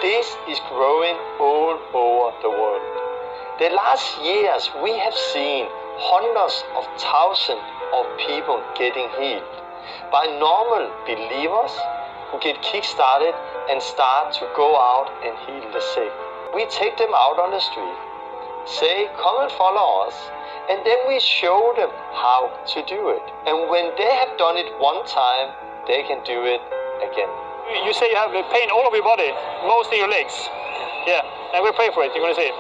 This is growing all over the world. The last years we have seen hundreds of thousands of people getting healed by normal believers who get kick-started and start to go out and heal the sick. We take them out on the street, say, come and follow us, and then we show them how to do it. And when they have done it one time, they can do it again. You say you have pain all over your body, most in your legs. Yeah, and we pray for it. You're going to see it.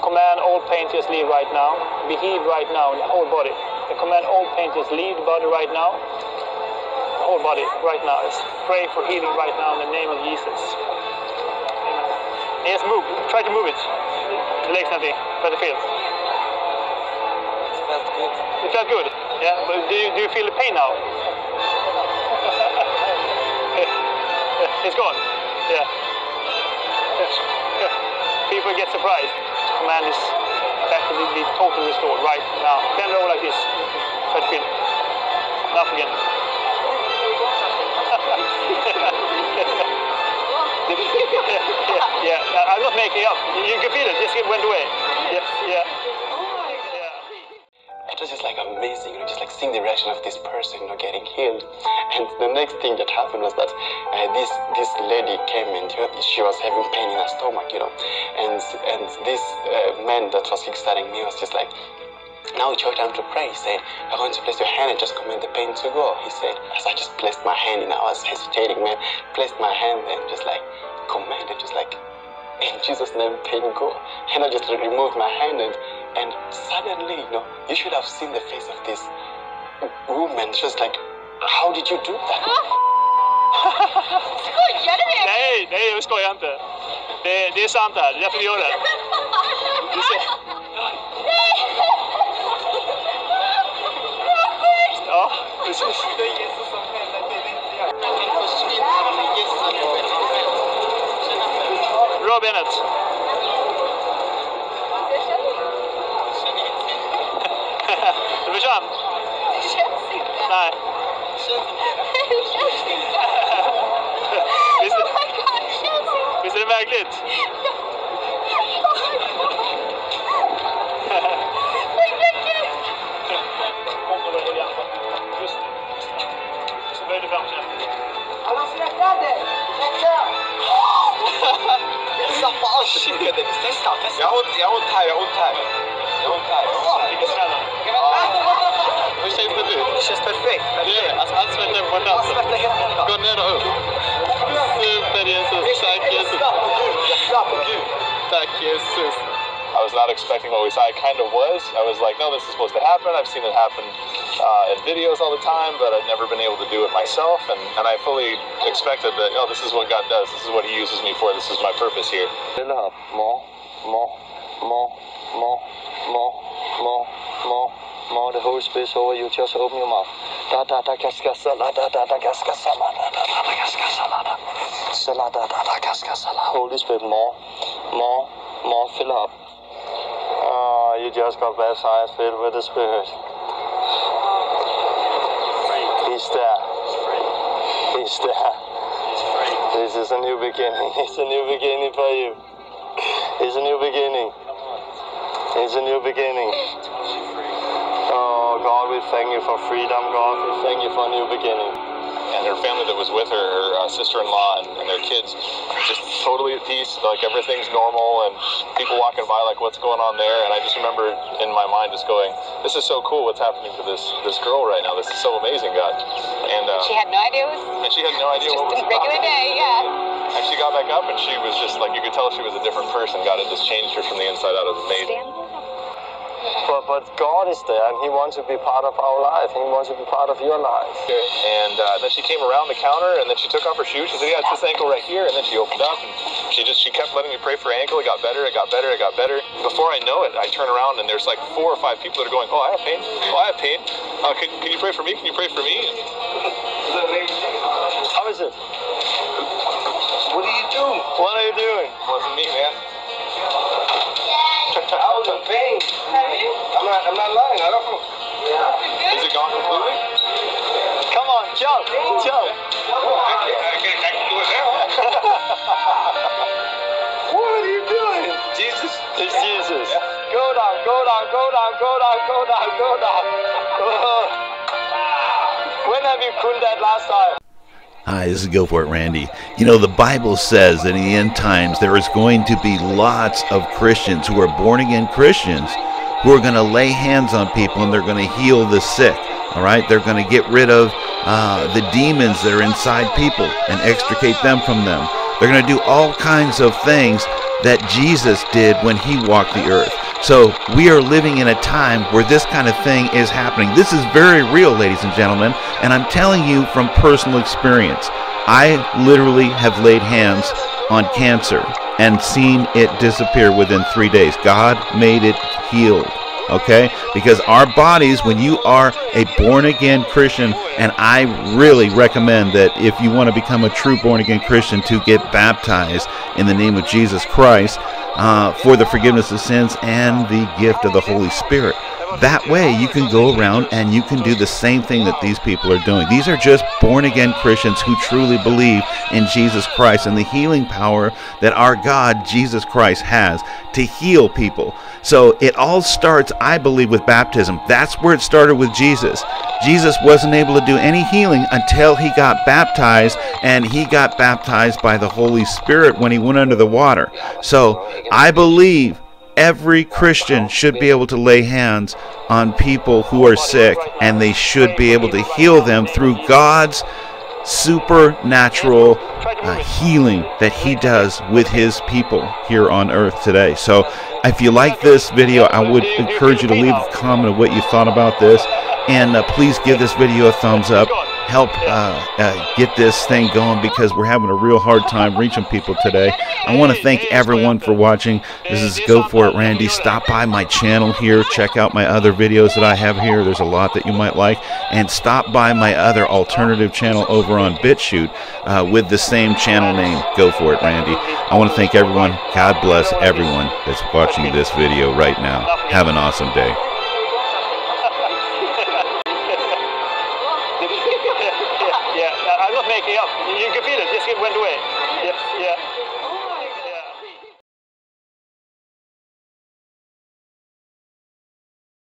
Command all pain to just leave right now. Be healed right now in the whole body. And command all pain to just leave the body right now. The whole body right now. Just pray for healing right now in the name of Jesus. Amen. And just move. Try to move it. The legs, nothing. Try to feel. It felt good. It felt good? Yeah, but do you feel the pain now? It's gone. Yeah. People get surprised. Command is back to be totally restored right now. Bend over like this. Try to feel. Enough again. Yeah. I'm not making up. You can feel it. Just it went away. Yeah. It was just like amazing, just like seeing the reaction of this person, getting healed. And the next thing that happened was that this lady came and she was having pain in her stomach, and this man that was kickstarting me was just like, now it's your time to pray. He said, you're going to place your hand and just command the pain to go. He said, as I just placed my hand and I was hesitating, man, placed my hand and just like commanded, just like, in Jesus' name, pain go. And I just removed my hand and suddenly, you should have seen the face of this woman. She was like, how did you do that? Skojar du med mig? Nej, jag skojar inte. Det är sant här, det är därför vi gör det. Du ser. Ja, precis. Bra benet. Du försvann? Det känns inte. Nej. Det känns inte. Visst Oh my God, det känns inte. är det märkligt? Så böj dig fram till den. Alla släppa dig! Släppa! Zappa allt! Testa! Jag har ont här. Vilken smäll. Hur känns det nu? Det känns perfekt. Alltså allt svettar på Jag svettar helt borta. Gå ner och upp. Super Jesus. Tack Jesus. Jag slapp på Gud. Tack Jesus. I was not expecting what we saw. I kind of was. I was like, no, this is supposed to happen. I've seen it happen in videos all the time, but I've never been able to do it myself. And I fully expected that, this is what God does. This is what He uses me for. This is my purpose here. Fill up. More. The Holy Spirit over you. Just open your mouth. Holy Spirit, more. Fill up. You just got baptized, filled with the Spirit. He's there. This is a new beginning. It's a new beginning for you. It's a new beginning. Oh, God, we thank you for freedom. God, we thank you for a new beginning. And her family that was with her, her sister-in-law and their kids, just totally at peace. Like everything's normal, and people walking by like, what's going on there? And I just remember in my mind just going, this is so cool. What's happening to this girl right now? This is so amazing, God. And She had no idea what she had no idea what was just a regular day, yeah. And she got back up, and she was just like, you could tell she was a different person. God had just changed her from the inside out. It was amazing. But God is there, and He wants to be part of our life. He wants to be part of your life. And then she came around the counter, and then she took off her shoes. She said, yeah, it's this ankle right here. And then she opened up, and she kept letting me pray for her ankle. It got better. Before I know it, I turn around, and there's like 4 or 5 people that are going, oh, I have pain. Can you pray for me? Can you pray for me? How is it? What are you doing? What are you doing? Wasn't me, man. I was in pain. I'm not lying. I don't know. Yeah. Is it gone completely? Come on, jump. I can do it now. down, go down, go down, go down, go down. When have you cooled that last time? Hi, this is Go For It Randy. You know, the Bible says that in the end times there is going to be lots of Christians who are born-again Christians who are going to lay hands on people and they're going to heal the sick. All right? They're going to get rid of the demons that are inside people and extricate them from them. They're going to do all kinds of things that Jesus did when he walked the earth. So we are living in a time where this kind of thing is happening. This is very real, ladies and gentlemen, and I'm telling you from personal experience. I literally have laid hands on cancer and seen it disappear within 3 days. God made it healed. Okay? Because our bodies, when you are a born-again Christian, and I really recommend that if you want to become a true born-again Christian, to get baptized in the name of Jesus Christ for the forgiveness of sins and the gift of the Holy Spirit. That way you can go around and you can do the same thing that these people are doing. These are just born-again Christians who truly believe in Jesus Christ and the healing power that our God, Jesus Christ, has to heal people. So it all starts, I believe, with baptism. That's where it started with Jesus. Jesus wasn't able to do any healing until he got baptized, and he got baptized by the Holy Spirit when he went under the water. So I believe every Christian should be able to lay hands on people who are sick, and they should be able to heal them through God's supernatural healing that he does with his people here on earth today. So if you like this video, I would encourage you to leave a comment of what you thought about this, and please give this video a thumbs up. Help get this thing going, because we're having a real hard time reaching people today. I want to thank everyone for watching. This is Go For It Randy. Stop by my channel here. Check out my other videos that I have here. There's a lot that you might like. And stop by my other alternative channel over on BitChute with the same channel name, Go For It Randy. I want to thank everyone. God bless everyone that's watching this video right now. Have an awesome day. Yeah, I'm not making up. You can feel it. Just it went away. Yeah, yeah.